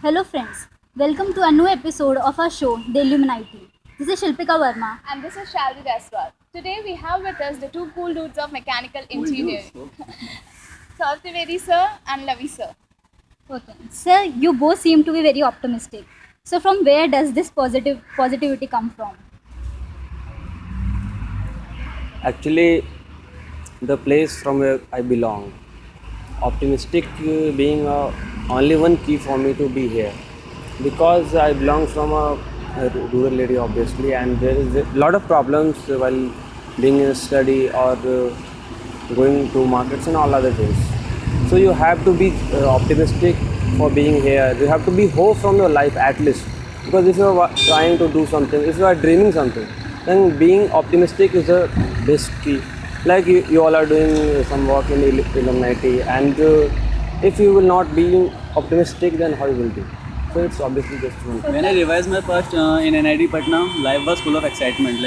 Hello friends, welcome to a new episode of our show, The Illuminati. This is Shilpika Verma. And this is Shalvi Deswal. Today we have with us the two cool dudes of mechanical engineering, Saurabh Trivedi sir and Lavi sir. Okay. Sir, you both seem to be very optimistic. So from where does this positivity come from? Actually, the place from where I belong. Optimistic being only one key for me to be here, because I belong from a rural area, obviously, and there is a lot of problems while being in a study or going to markets and all other things. So you have to be optimistic for being here. You have to be hope from your life at least, because if you are trying to do something, if you are dreaming something, then being optimistic is the best key. Like you all are doing some work in Illuminati, and if you will not be optimistic, then how you will be? So it's obviously just one. When I revised my first in NIT Patna, life was full of excitement.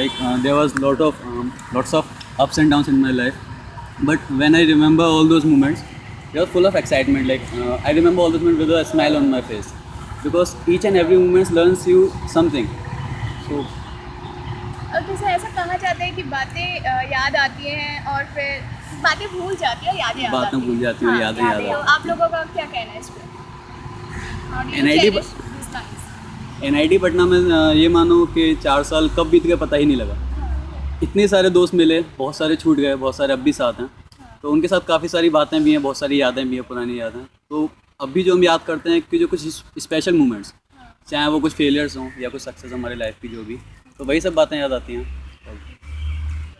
There was lots of ups and downs in my life. But when I remember all those moments, they were full of excitement. I remember all those moments with a smile on my face, because each and every moment learns you something. So okay sir, ऐसा कहा जाता है कि बातें याद आती हैं और फिर बातें भूल जाती है, यादें याद बातें आती हैं। भूल जाती हैं, यादें याद तो आती आप लोगों का क्या कहना है इस पे? How do you NIT cherish these times? NIT Patna में ये मानो कि 4 साल कब बीत गए पता ही नहीं लगा। इतने सारे दोस्त मिले, बहुत सारे छूट गए, बहुत सारे अब भी साथ हैं। तो उनके साथ काफ़ी सारी बातें भी हैं, बहुत सारी यादें भी हैं, पुरानी यादें। तो अब भी जो हम याद करते हैं कि जो कुछ स्पेशल मोमेंट्स, चाहे वो कुछ फेलियर्स हों या कुछ सक्सेस हमारी लाइफ की जो भी, तो वही सब बातें याद आती हैं।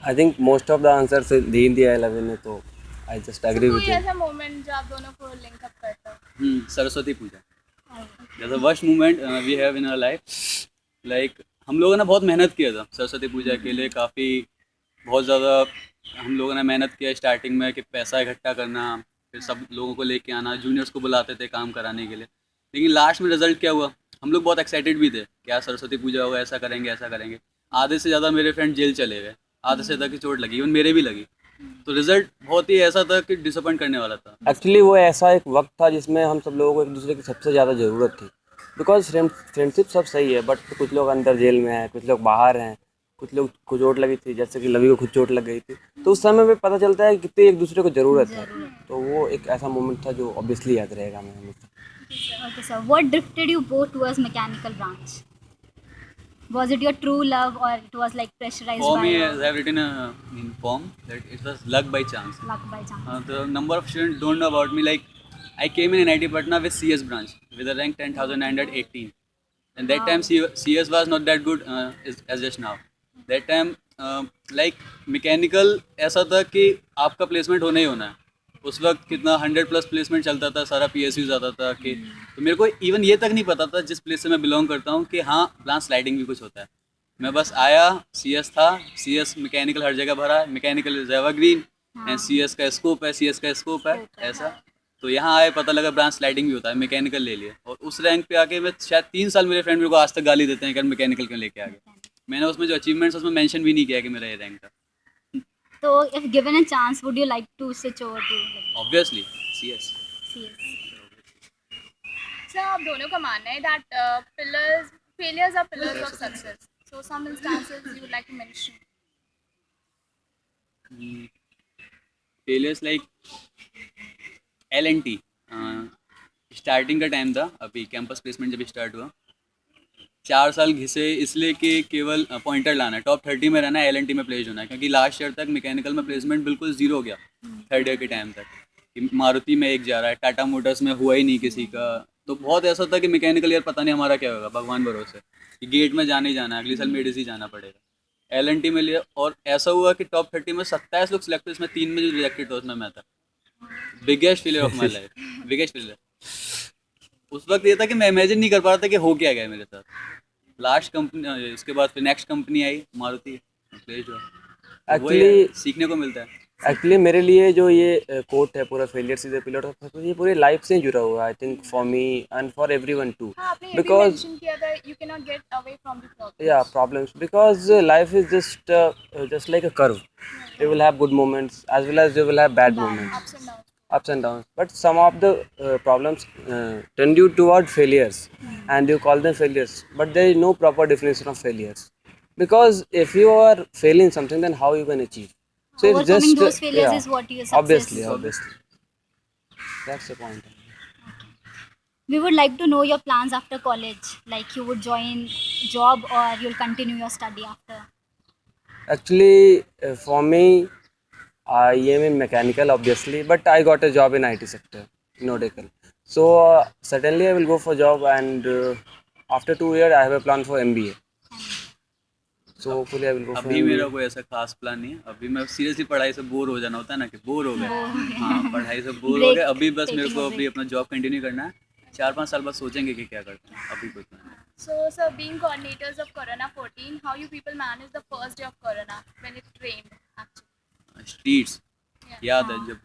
I think most of the answers दे दिया है लवी ने, तो I just agree with कोई you. ऐसा मोमेंट जो आप दोनों को लिंक अप करता हो? सरस्वती पूजा That's the worst moment we have in our life. हम लोगों ने बहुत मेहनत किया था सरस्वती पूजा के लिए, बहुत ज़्यादा हम लोगों ने मेहनत किया स्टार्टिंग में कि पैसा इकट्ठा करना, फिर सब लोगों को लेके आना, जूनियर्स को बुलाते थे काम कराने के लिए। लेकिन लास्ट में रिजल्ट क्या हुआ, हम लोग बहुत एक्साइटेड भी थे, क्या सरस्वती पूजा होगा, ऐसा करेंगे ऐसा करेंगे। आधे से ज़्यादा मेरे फ्रेंड जेल चले गए, आधे से ज़्यादा की चोट लगी, इवन मेरे भी लगी। तो रिजल्ट बहुत ही ऐसा था कि डिसअपॉइंट करने वाला था। एक्चुअली वो ऐसा एक वक्त था जिसमें हम सब लोगों को एक दूसरे की सबसे ज़्यादा ज़रूरत थी, बिकॉज फ्रेंडशिप सब सही है, बट कुछ लोग अंदर जेल में हैं, कुछ लोग बाहर हैं, कुछ लोग को चोट लगी थी, जैसे कि लवी को खुद चोट लग गई थी। तो उस समय पे पता चलता है कि कितनी एक दूसरे को ज़रूरत है। तो वो एक ऐसा मोमेंट था जो ऑब्वियसली याद रहेगा हमें हमेशा। Okay, sir. What drifted you both towards mechanical branch? Was it your true love or it was like pressurized For by me, as I have written in form that it was luck by chance. luck by chance? The number of students don't know about me. I came in NIT Patna with CS branch with a rank 10,918, and that time CS was not that good as just now. That time mechanical ऐसा था कि आपका placement होना ही होना है। उस वक्त कितना 100+ प्लेसमेंट चलता था, सारा PSU आता था कि, तो मेरे को इवन ये तक नहीं पता था जिस प्लेस से मैं बिलोंग करता हूँ कि हाँ प्लान स्लाइडिंग भी कुछ होता है। मैं बस आया, CS था, CS मैकेनिकल हर जगह भरा है, mechanical is evergreen and CS का स्कोप है, CS का स्कोप है ऐसा। तो यहाँ आए, पता लगा ब्रांच स्लाइडिंग भी होता है, मैकेनिकल ले लिया, और उस रैंक पे आके मैं शायद 3 साल मेरे फ्रेंड मेरे को आज तक गाली देते हैं कि मैकेनिकल क्यों लेके आ गए। मैंने उसमें जो अचीवमेंट्स उसमें मेंशन भी नहीं किया कि मेरा ये रैंक था। So, if given a chance, would you like to switch over to obviously CS। CS? Sir, आप दोनों का मानना है that failures are pillars of success. So some instances you would like to mention. Failures L&T starting का time था, अभी campus placement जब start हुआ, 4 साल घिसे इसलिए कि केवल पॉइंटर लाना है, टॉप 30 में रहना है, L&T में प्लेस होना है, क्योंकि लास्ट ईयर तक मैकेनिकल में प्लेसमेंट बिल्कुल ज़ीरो हो गया। थर्ड ईयर के टाइम तक कि मारुति में एक जा रहा है, टाटा मोटर्स में हुआ ही नहीं किसी का। तो बहुत ऐसा था कि मैकेनिकल ईयर पता नहीं हमारा क्या होगा, भगवान भरोसे कि गेट में जाने ही जाना है, अगली साल मेडिस ही जाना पड़ेगा। L&T में लिया और ऐसा हुआ कि टॉप 30 में 27 लोग सिलेक्ट हुए, इसमें 3 में जो रिजेक्टेड था उसमें मैं था। Biggest failure of my life, biggest failure. उस वक्त ये था कि मैं इमेजिन नहीं कर पा रहा था कि हो क्या गया मेरे साथ। लास्ट कंपनी, उसके बाद फिर नेक्स्ट कंपनी आई मारुति, प्लेस्ड हुआ। एक्चुअली सीखने को मिलता है। एक्चुअली मेरे लिए जो ये कोट है पूरा, failure is the pillar of success, ये पूरे लाइफ से जुड़ा हुआ है। I think for me and for everyone too, हाँ, आपने ये भी बिकॉज मेंशन किया था you cannot get away from the problem. yeah, problems, because life is just like a curve. You will have good moments as well as you will have bad moments. Ups and downs. ups and downs, but some of the problems tend you toward failures, and you call them failures, but there is no proper definition of failures, because if you are failing something, then how you can achieve? So it's Overcoming just those failures yeah, is what you success. obviously that's the point. We would like to know your plans after college, like you would join job or you'll continue your study after. Actually, for me, I am in mechanical, obviously, but I got a job in IT sector, nautical. So certainly I will go for job, and after 2 years I have a plan for MBA. So hopefully I will go for अभी मेरा MBA. कोई ऐसा खास plan नहीं है. अभी मैं seriously पढ़ाई से बोर हो जाना होता है ना, कि बोर हो गया. हाँ, पढ़ाई से बोर हो Break, गया. अभी बस मेरे taking को a अभी break. अपना जॉब कंटिन्यू करना है. 4-5 साल बाद सोचेंगे कि क्या करते हैं. अभी कोई प्लान नहीं. So, sir, being coordinators of Corona 14, how you people managed the first day of Corona when it rained, actually? Streets Yeah. याद है जब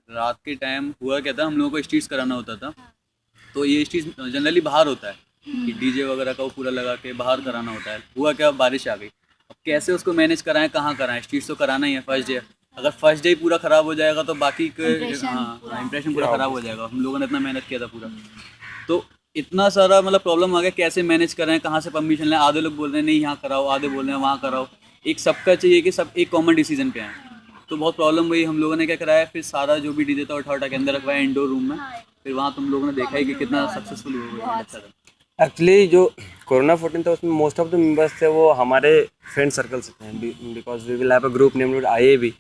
रात के टाइम हुआ क्या था, हम लोगों को स्ट्रीट्स कराना होता था. तो ये स्ट्रीट्स जनरली बाहर होता है कि डीजे वगैरह का वो पूरा लगा के बाहर कराना होता है. हुआ क्या, बारिश आ गई. अब कैसे उसको मैनेज कराएं, कहाँ कराएं. स्ट्रीट्स तो कराना ही है फर्स्ट डे. अगर फर्स्ट डे ही पूरा ख़राब हो जाएगा तो बाकी इंप्रेशन पूरा ख़राब हो जाएगा. हम लोगों ने इतना मेहनत किया था पूरा. तो इतना सारा मतलब प्रॉब्लम आ गया, कैसे मैनेज करें, कहाँ से परमिशन लें. आधे लोग बोल रहे हैं नहीं यहाँ कराओ, आधे बोल रहे हैं वहाँ कराओ. एक सबका चाहिए कि सब एक कॉमन डिसीजन पे आए. तो बहुत प्रॉब्लम हुई. हम लोगों ने क्या कराया, फिर सारा जो भी डीजे था उठा उठा के अंदर रखवाया इंडोर रूम में. फिर वहाँ तुम लोगों ने देखा ही कि कितना सक्सेसफुल हुआ. अच्छा था. एक्चुअली जो कोरोना 14 था उसमें मोस्ट ऑफ द मेंबर्स थे वो हमारे फ्रेंड सर्कल से थे, because we will have a group named IAB,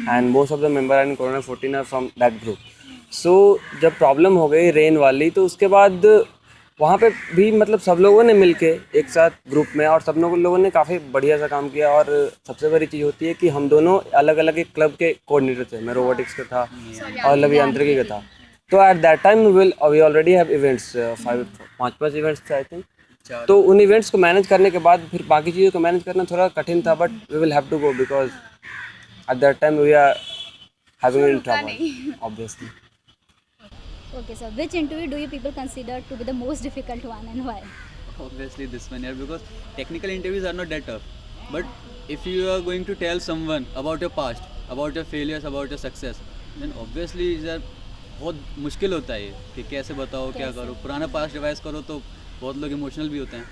and most of the member in corona 14 are from that group. So जब प्रॉब्लम हो गई रेन वाली, तो उसके बाद वहाँ पे भी मतलब सब लोगों ने मिलके एक साथ ग्रुप में, और सब लोगों ने काफ़ी बढ़िया सा काम किया. और सबसे बड़ी चीज़ होती है कि हम दोनों अलग अलग एक क्लब के कोऑर्डिनेटर थे. मैं रोबोटिक्स का था और अभियांत्रिकी का था. तो at that time we already have events, 5 events थे आई थिंक. तो उन इवेंट्स को मैनेज करने के बाद फिर बाकी चीज़ों को मैनेज करना थोड़ा कठिन था, but we will have to go because at that time we are having in trouble obviously. Okay, so which interview do you people consider to be the most difficult one and why? Obviously this one, yeah, because technical interviews are not that tough. But if you are going to tell someone about your past, about your failures, about your success, then obviously बहुत मुश्किल होता है ये कि कैसे बताओ, क्या करो. पुराना पास्ट रिवाइज करो तो बहुत लोग इमोशनल भी होते हैं.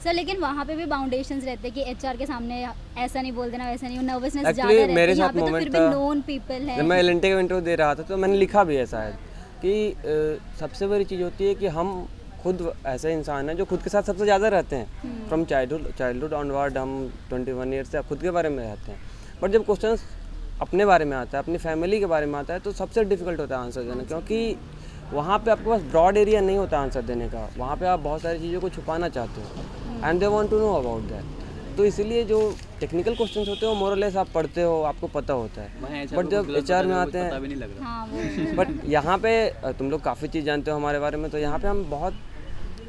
सर लेकिन वहाँ पे भी बाउंडेशंस रहते हैं कि HR के सामने ऐसा नहीं बोल देना, वैसा नहीं, नर्वसनेस ज़्यादा एक्चुअली रहती है. मेरे यहाँ साथ पे तो फिर मोमेंट भी था नोन पीपल है. जब मैं LNT का इंटरव्यू दे रहा था, तो मैंने लिखा भी है शायद कि सबसे बड़ी चीज़ होती है कि हम खुद ऐसे इंसान हैं जो खुद के साथ सबसे ज़्यादा रहते हैं. फ्रॉम चाइल्डहुड ऑनवर्ड हम 21 ईयर्स से खुद के बारे में रहते हैं. बट जब क्वेश्चन अपने बारे में आता है, अपनी फैमिली के बारे में आता है, तो सबसे डिफिकल्ट होता है आंसर देना, क्योंकि वहाँ पे आपके पास ब्रॉड एरिया नहीं होता आंसर देने का. वहाँ पे आप बहुत सारी चीज़ों को छुपाना चाहते हो, and they want to know about that. तो इसीलिए जो टेक्निकल क्वेश्चंस होते हैं वो मोरलेस आप पढ़ते हो, आपको पता होता है. बट जब HR में आते हैं, पता भी नहीं लग रहा. हाँ वो बट यहाँ पे तुम लोग काफ़ी चीज़ जानते हो हमारे बारे में, तो यहाँ पे हम बहुत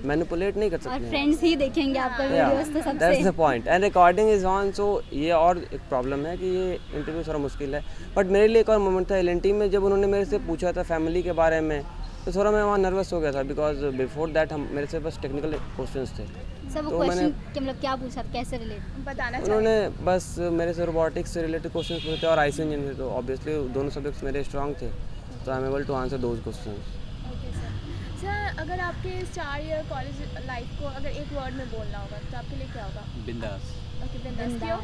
मैनिपुलेट नहीं कर और सकते हैं. फ्रेंड्स ही देखेंगे आपका वीडियोस तो दैट्स सबसे. The point, and recording is on. So ये और एक प्रॉब्लम है कि ये इंटरव्यू थोड़ा मुश्किल है. बट मेरे लिए एक और मोमेंट था LNT में, जब उन्होंने मेरे से पूछा था फैमिली के बारे में, तो थोड़ा मैं वहाँ नर्वस हो गया था, बिकॉज बिफोर दैट हम मेरे से बस टेक्निकल क्वेश्चंस थे. सर वो तो क्वेश्चन कि मतलब क्या पूछा, कैसे रिलेट? बताना उन्होंने बस मेरे से रोबोटिक्स से रिलेटेड क्वेश्चंस पूछे थे और IC इंजन से. तो ऑब्वियसली दोनों सब्जेक्ट्स मेरे स्ट्रॉन्ग थे, तो I am able to answer those questions. Okay sir. Sir अगर आपके इस 4 ईयर कॉलेज लाइफ को अगर एक वर्ड में बोलना होगा तो आपके लिए क्या होगा? बिंदास. ओके, बिंदास. क्यों?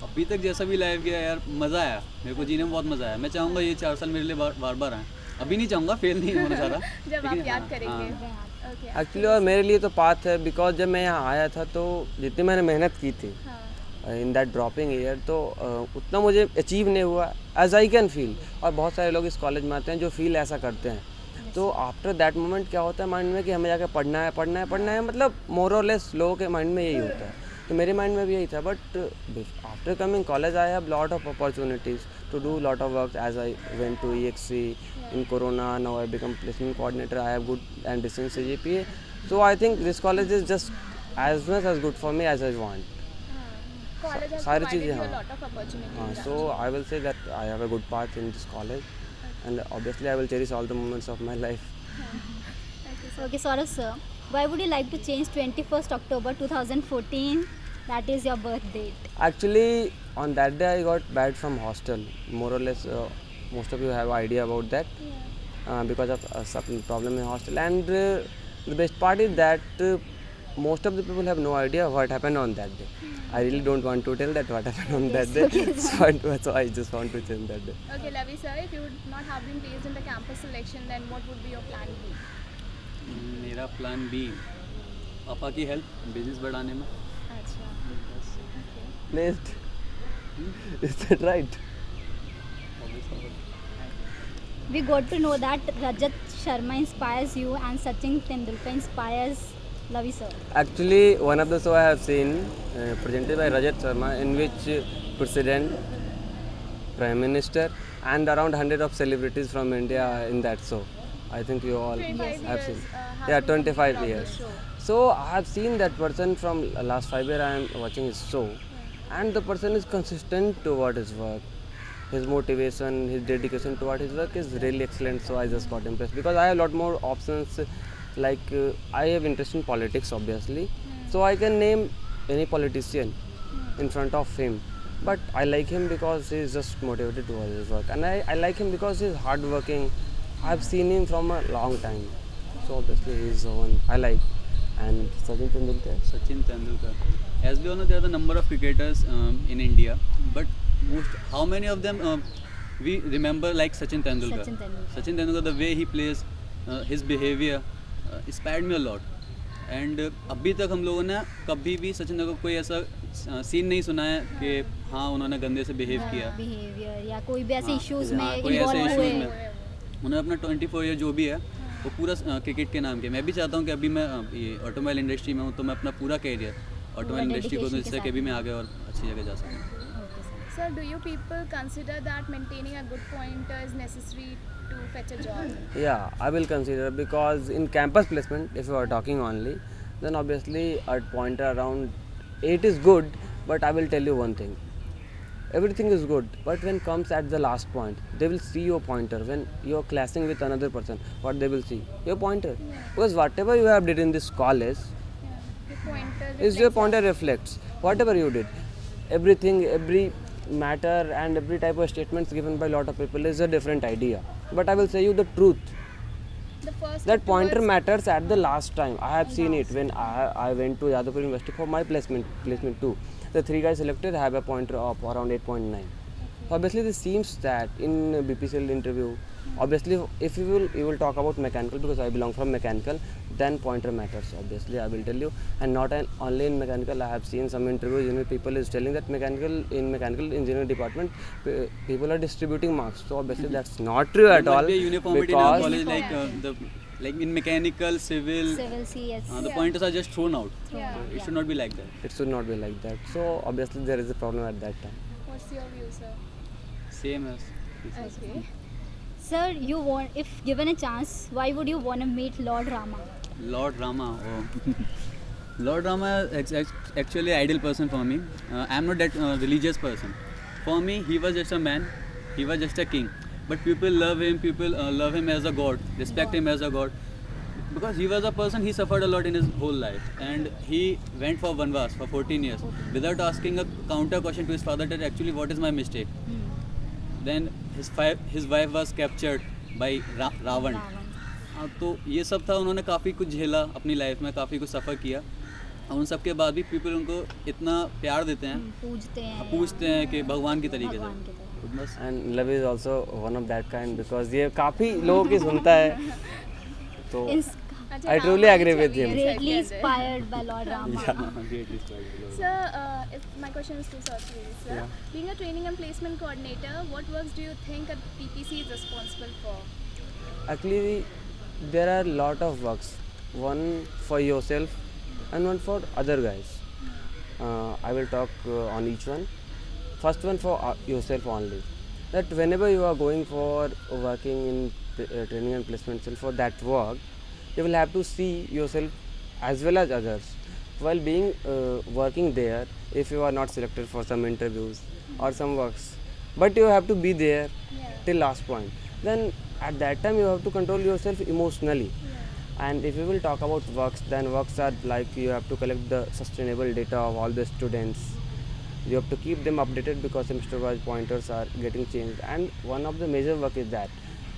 अभी तक जैसा भी लाइफ गया यार, मज़ा आया. मेरे को जीने में बहुत मज़ा आया. मैं चाहूँगा ये 4 साल मेरे लिए बार बार आए. अभी नहीं चाहूँगा, फेल नहीं होना चाह रहा. जब आप लेकिन याद हाँ, करेंगे. हाँ. ओके. एक्चुअली और मेरे लिए तो पाथ है, बिकॉज जब मैं यहाँ आया था तो जितनी मैंने मेहनत की थी हाँ. इन दैट ड्रॉपिंग ईयर, तो उतना मुझे अचीव नहीं हुआ एज आई कैन फील. और बहुत सारे लोग इस कॉलेज में आते हैं जो फील ऐसा करते हैं. तो आफ्टर दैट मोमेंट क्या होता है माइंड में कि हमें जाकर पढ़ना है, मतलब मोर और लेस लोगों के माइंड में यही होता है. तो मेरे माइंड में भी यही था. But after coming college I have lot of opportunities to do lot of work, as I went to EXC in Corona. Now I become placement coordinator. I have good and decent CGPA. So I think this college is just as much as good for me as I want. College has सारी provided चीज़ें you a हाँ. lot of opportunities. So I will say that I have a good path in this college, and obviously I will cherish all the moments of my life. Okay, Saurav sir, why would you like to change 21st October 2014? That is your birth date. Actually, on that day I got banned from hostel. More or less, most of you have idea about that. Because of some problem in hostel, and the best part is that most of the people have no idea what happened on that day. I really don't want to tell that what happened on that day, so I just want to tell that day. Okay, Lavi sir, if you would not have been placed in the campus selection, then what would be your plan B? मेरा plan B पापा की help business बढ़ाने में. अच्छा. Placed. Is that right? We got to know that Rajat Sharma inspires you and Sachin Tendulkar inspires Lavi sir. Actually, one of the show I have seen presented by Rajat Sharma, in which President, Prime Minister, and around 100 of celebrities from India are in that show. I think you all 25 have seen. years, has Yeah, been 25 completed on years. the show. So I have seen that person from last 5 years. I am watching his show, and the person is consistent toward his work. His motivation, his dedication toward his work is really excellent. So I just got impressed because I have a lot more options. Like I have interest in politics, obviously, so I can name any politician in front of him. But I like him because he is just motivated towards his work, and I like him because he is hardworking. I've seen him from a long time, so obviously he is the one I like. And Sachin Tendulkar. Sachin Tendulkar. As we all know, there are the number of cricketers in India, but how many of them we remember like Sachin Tendulkar? Sachin Tendulkar. Sachin Tendulkar, the way he plays, his behavior inspired me a lot. And अभी तक हम लोगों ने कभी भी सचिन तेंदुलकर कोई ऐसा scene नहीं सुना है कि हाँ उन्होंने गंदे से बिहेव किया. बिहेवियर या कोई भी ऐसे हाँ, इश्यूज हाँ, में कोई ऐसे इन्वॉल्व issues हुए. में उन्होंने अपना 24 ईयर जो भी है वो पूरा क्रिकेट के नाम किया. मैं भी चाहता हूँ कि अभी मैं ये ऑटोमोबाइल इंडस्ट्री में हूँ तो मैं अपना पूरा कैरियर ऑटोमोबाइल इंडस्ट्री को दूँ जिससे कि अभी मैं आगे और अच्छी जगह जा सकूँ. Sir, do you people consider that maintaining a good pointer is necessary to fetch a job? Yeah, I will consider, because in campus placement, if you are talking only, then obviously a pointer around 8 is good, but I will tell you one thing. Everything is good, but when comes at the last point, they will see your pointer. When you are clashing with another person, what they will see? Your pointer. Because whatever you have did in this college, Yeah. The pointer is your reflects pointer reflects whatever you did. Everything, every matter and every type of statements given by lot of people is a different idea. But I will say you the truth. the first That step pointer towards- matters at the last time. I have seen it when I went to Yadavpur University for my placement too. The 3 guys selected have a pointer of around 8.9. Obviously, this seems that in BPCL interview, obviously, if you will talk about mechanical, because I belong from mechanical, then pointer matters. Obviously, I will tell you, and not only in mechanical. I have seen some interviews in which people is telling that mechanical engineering department people are distributing marks. So obviously, that's not true at There all. must be a uniformity in our Because college, like in mechanical, civil, Civil CS. the pointers are just thrown out. Yeah. It should not be like that. it should not be like that. So obviously, there is a problem at that time. What's your view, sir? Same as. Okay. Sir, you want, if given a chance, why would you want to meet Lord Rama? Lord Rama. Oh. Lord Rama is actually an ideal person for me. I am not that religious person. For me, he was just a man. He was just a king. But people love him. People love him as a god. Respect him as a god. Because he was a person, he suffered a lot in his whole life. And he went for Vanvas for 14 years without asking a counter question to his father that actually what is my mistake. Then his wife was captured by Ravan. हाँ, तो ये सब था. उन्होंने काफ़ी कुछ झेला अपनी लाइफ में, काफ़ी कुछ सफ़र किया. और उन सब के बाद भी पीपल उनको इतना प्यार देते हैं, पूजते हैं. पूछते हैं कि भगवान की तरीके भगवान की से. तरह. तो बस And love is also one of that kind, because ये काफ़ी लोगों की सुनता है. तो अच्छा, I truly Rama agree की with छवि him. है Greatly इसके अंदर. inspired by Lord Rama. Sir, if my question is to Sir Sri, sir. Being a training and placement coordinator, what works do you think a TPC is responsible for? Actually, there are lot of works. One for yourself and one for other guys. I will talk on each one. First one for yourself only. That whenever you are going for working in training and placement cell for that work, you will have to see yourself as well as others. While being working there, if you are not selected for some interviews or some works, but you have to be there till last point, then at that time you have to control yourself emotionally. And if you will talk about works, then works are like you have to collect the sustainable data of all the students. You have to keep them updated because semester wise pointers are getting changed, and one of the major work is that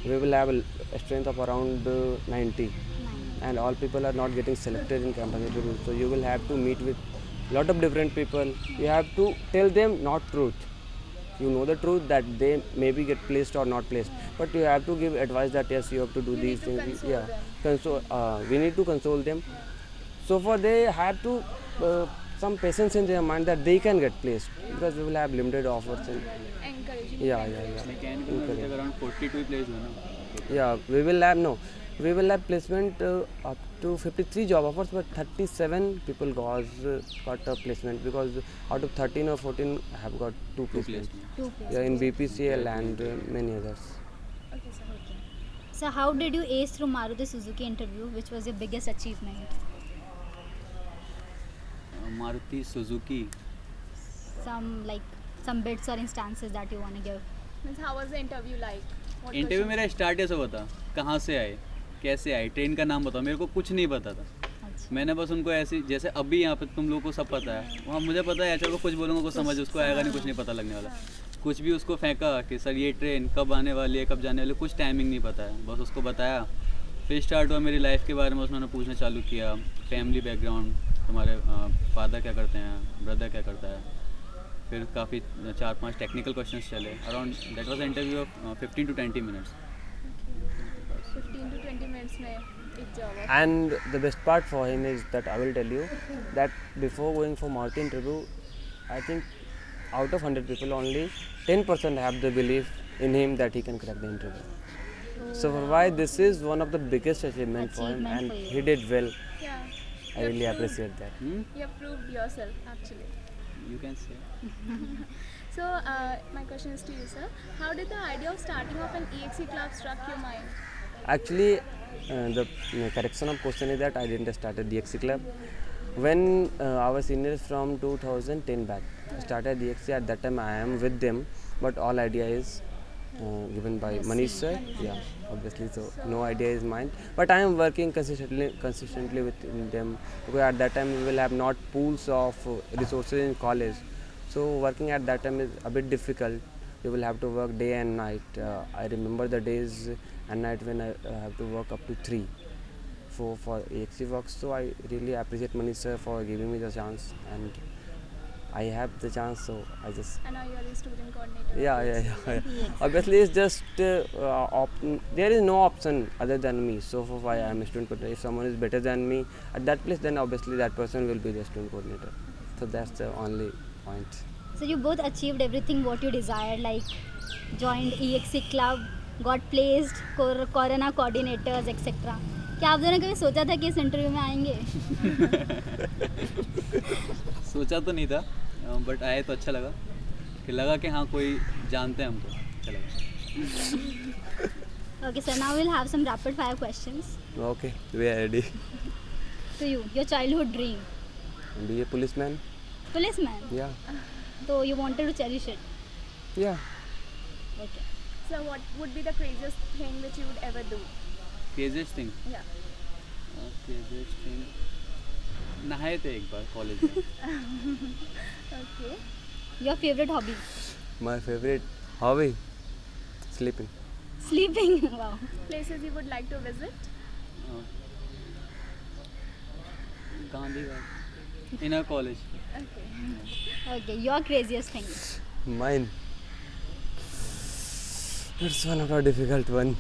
we will have a strength of around 90, and all people are not getting selected in campus interview, so you will have to meet with lot of different people. You have to tell them not truth. You know the truth that they maybe get placed or not placed, but you have to give advice that yes, you have to do You these need to things. console Yeah, them. console. We need to console them. So for they have to some patience in their mind that they can get placed because we will have limited offers. And Encouraging. yeah, yeah, yeah. Mechanical में अभी तक around 42 ही place हुए ना. Yeah, we will have no. We will have placement up to 53 job offers, but 37 people got a placement because out of 13 or 14 have got two placements. Two places. Yeah, in BPCL and many others. Okay, sir. So how did you ace through Maruti Suzuki interview? Which was your biggest achievement? Maruti Suzuki. Some bits or instances that you want to give. Means how was the interview like? What interview questions? मेरा start ऐसा हुआ था, कहाँ से आए, कैसे आए, train का नाम बताओ, मेरे को कुछ नहीं पता था. अच्छा. मैंने बस उनको ऐसे जैसे अभी यहाँ पे तुम लोगों को सब पता है, वहाँ मुझे पता है एचआर को कुछ बोलूँगा कुछ समझ उसको आएगा नहीं, कुछ नहीं पता लगने वाला. कुछ भी उसको फेंका कि सर ये ट्रेन कब आने वाली है, कब जाने वाली है, कुछ टाइमिंग नहीं पता है, बस उसको बताया. फिर स्टार्ट हुआ मेरी लाइफ के बारे में, उसने पूछना चालू किया, फैमिली बैकग्राउंड, तुम्हारे फादर क्या करते हैं, ब्रदर क्या करता है. फिर काफ़ी 4-5 टेक्निकल क्वेश्चंस चले. Around that was interview of 15 to 20 minutes. 15 to 20 minutes में एक job offer. And the best part for him is that I will tell you that before going for Maruti interview, I think out of 100 people only 10% have the belief in him that he can crack the interview. So for why this is one of the biggest achievement for him, Achievement and for you. he did well. Yeah. I really appreciate that. You have proved yourself actually. You can say. So my question is to you, sir. How did the idea of starting off an EXE club struck your mind? Actually, the correction of question is that I didn't start at DXC club. When our seniors from 2010 back started DXC, at that time I am with them, but all idea is given by Manish sir. Yeah, obviously, so no idea is mine. But I am working consistently with them because at that time we will have not pools of resources in college. So working at that time is a bit difficult. You will have to work day and night. I remember the days and night when I have to work up to 3, 4 for AXC work. So I really appreciate Manish sir for giving me the chance, and I have the chance. So I just And now you are the student coordinator. yeah. Obviously, it's just there is no option other than me. So for why I am a student coordinator. If someone is better than me at that place, then obviously that person will be the student coordinator. So that's the only point. So you both achieved everything what you desired, like joined EXC club, got placed, corona coordinators, etc. क्या आप दोनों कभी सोचा था कि इस interview में आएंगे? सोचा तो नहीं था, बट आए तो अच्छा लगा कि कि हाँ कोई जानते हैं हमको, अच्छा लगा. Okay, so now we'll have some rapid fire questions Okay, we are ready. to you. Your childhood dream, Be a policeman. policeman. Yeah, So you wanted to cherish it. yeah. Okay. So what would be the craziest thing which you would ever do? Craziest thing, Yeah. Craziest thing नहाए थे एक बार college में. Okay. Your favorite hobby? My favorite hobby, sleeping. Sleeping. Wow. Places you would like to visit? Gandhi Ghat in our college. Okay. Okay. Your craziest thing? Mine. It's one of a difficult one.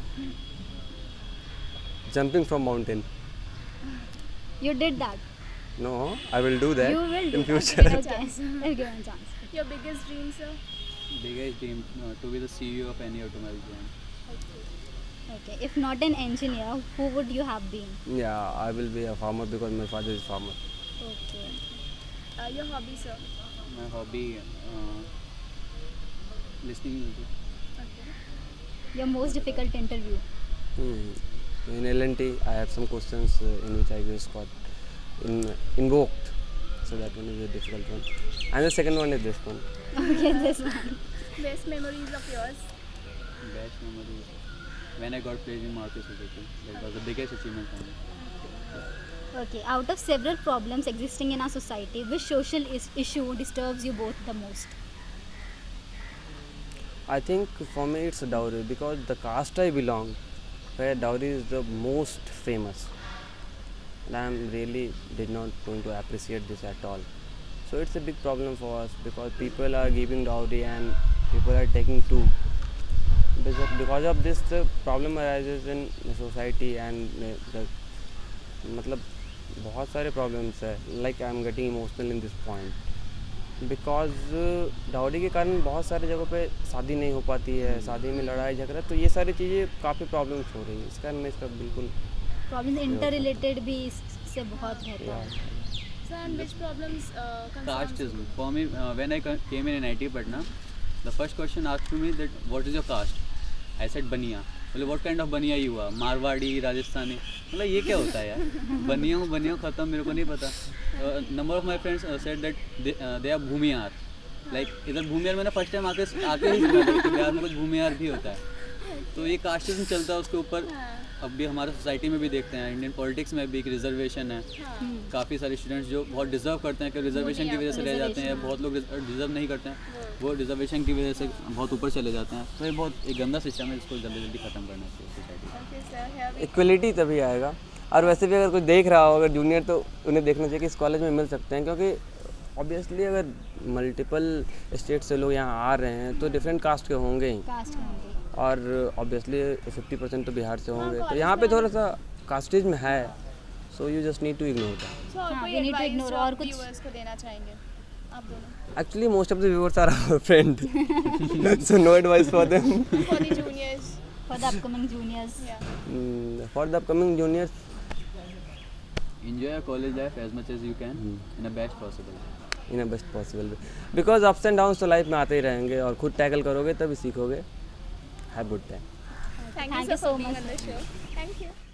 Jumping from mountain. You did that. No, I will do that You will do in that. future. Okay. I'll give him a chance. Your biggest dream, sir? Biggest dream to be the CEO of any automobile brand. Okay. If not an engineer, who would you have been? Yeah, I will be a farmer because my father is farmer. Okay. Your hobby, sir? My hobby listening music. Okay. Your most difficult interview? In L&T, I have some questions in which I just got invoked. So that one is a difficult one. And the second one is this one. Okay, this one. Best memories of yours? Best memory when I got placed in Maruti Suzuki. That was the biggest achievement for me. Okay, out of several problems existing in our society, which social issue disturbs you both the most? I think for me it's dowry because the caste I belong, where dowry is the most famous, and I'm really did not going to appreciate this at all. So it's a big problem for us because people are giving dowry and people are taking too. Because of this, the problem arises in the society and the मतलब बहुत सारे problems है. Like I am getting emotional in this point because dowry के कारण बहुत सारे जगहों पे शादी नहीं हो पाती है, शादी में लड़ाई झगड़ा, तो ये सारी चीज़ें काफ़ी प्रॉब्लम्स हो रही है. इस कारण मैं इसका बिल्कुल प्रॉब्लम्स इंटर रिलेटेड भी इससे बहुत रहता है. So, and which problems concerns Casteism. For me, when I came in NIT Patna, the first question asked to me that what is your caste? I said बनिया. बोले what kind of बनिया you are? Marwari, Rajasthani. मतलब ये क्या होता है यार? बनिया ख़त्म, मेरे को नहीं पता. Number of my friends said that they are भूमियार. Like इधर भूमियार मैंने फर्स्ट टाइम आके ही सुना था कि बिहार में कुछ भूमियार भी होता है. तो ये कास्टिज्म चलता है उसके ऊपर. अब भी हमारे सोसाइटी में भी देखते हैं, इंडियन पॉलिटिक्स में भी एक रिजर्वेशन है. काफ़ी सारे स्टूडेंट्स जो बहुत डिज़र्व करते हैं कि रिजर्वेशन की वजह से रह जाते हैं. बहुत लोग डिज़र्व नहीं करते हैं, वो रिजर्वेशन की वजह से बहुत ऊपर चले जाते हैं. तो ये बहुत एक गंदा सिस्टम है, इसको जल्दी जल्दी ख़त्म करना चाहिए society. Okay, sir, here we equality तभी आएगा. और वैसे भी अगर कोई देख रहा हो, अगर जूनियर, तो उन्हें देखना चाहिए कि इस कॉलेज में मिल सकते हैं, क्योंकि ऑब्वियसली अगर मल्टीपल स्टेट से लोग यहाँ आ रहे हैं तो डिफरेंट कास्ट के होंगे ही, कास्ट होंगे. और ऑब्वियसली 50% तो बिहार से होंगे. तो यहाँ पे थोड़ा सा कास्टिज्म है. So you just need to ignore that. So, हाँ, कोई we need to advice ignore जो और आप कुछ- viewers को देना चाहेंगे आप दोनों? Actually most of the viewers are our friend, so no advice for them. For the juniors, for the upcoming juniors. yeah. For the upcoming juniors, Enjoy your college life as much as you can in the best possible way. In a best possible way, because ups and downs तो life में आते ही रहेंगे और खुद tackle करोगे तभी सीखोगे. Have good time. Thank Thank you, you sir, so for being much. on the show. Thank you.